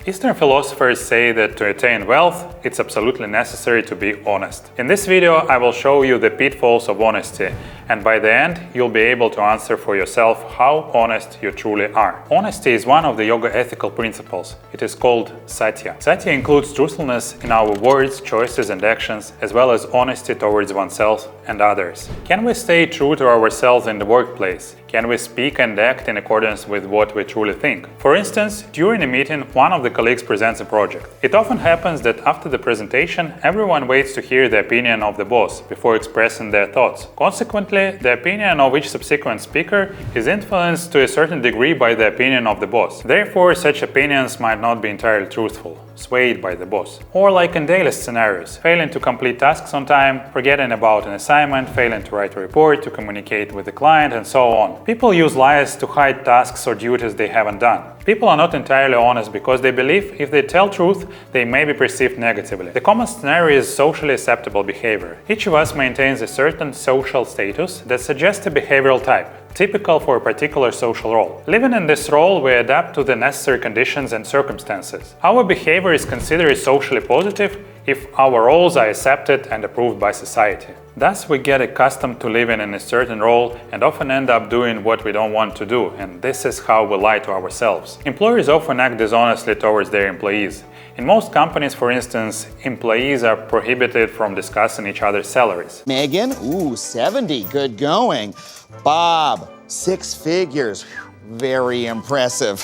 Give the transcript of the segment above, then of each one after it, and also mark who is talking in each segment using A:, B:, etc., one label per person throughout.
A: Eastern philosophers say that to attain wealth, it's absolutely necessary to be honest. In this video, I will show you the pitfalls of honesty, and by the end, you'll be able to answer for yourself how honest you truly are. Honesty is one of the yoga ethical principles. It is called Satya. Satya includes truthfulness in our words, choices, and actions, as well as honesty towards oneself and others. Can we stay true to ourselves in the workplace? Can we speak and act in accordance with what we truly think? For instance, during a meeting, one of the colleagues presents a project. It often happens that after the presentation, everyone waits to hear the opinion of the boss before expressing their thoughts. Consequently, the opinion of each subsequent speaker is influenced to a certain degree by the opinion of the boss. Therefore, such opinions might not be entirely truthful, swayed by the boss. Or like in daily scenarios, failing to complete tasks on time, forgetting about an assignment, failing to write a report, to communicate with the client, and so on. People use lies to hide tasks or duties they haven't done. People are not entirely honest because they believe if they tell truth, they may be perceived negatively. The common scenario is socially acceptable behavior. Each of us maintains a certain social status that suggests a behavioral type, typical for a particular social role. Living in this role, we adapt to the necessary conditions and circumstances. Our behavior is considered socially positive if our roles are accepted and approved by society. Thus, we get accustomed to living in a certain role and often end up doing what we don't want to do, and this is how we lie to ourselves. Employers often act dishonestly towards their employees. In most companies, for instance, employees are prohibited from discussing each other's salaries.
B: Megan, ooh, 70, good going. Bob, 6 figures, very impressive.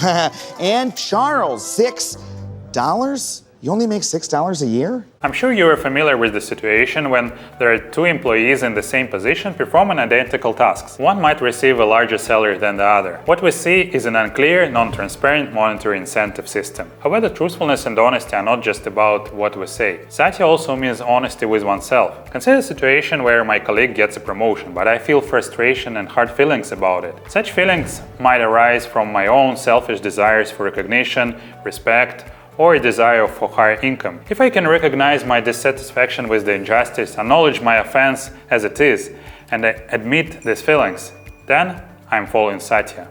B: And Charles, $6? You only make $6 a year?
A: I'm sure you are familiar with the situation when there are 2 employees in the same position performing identical tasks. One might receive a larger salary than the other. What we see is an unclear, non-transparent monetary incentive system. However, truthfulness and honesty are not just about what we say. Satya also means honesty with oneself. Consider a situation where my colleague gets a promotion, but I feel frustration and hard feelings about it. Such feelings might arise from my own selfish desires for recognition, respect, or a desire for higher income. If I can recognize my dissatisfaction with the injustice, acknowledge my offense as it is, and admit these feelings, then I'm following Satya.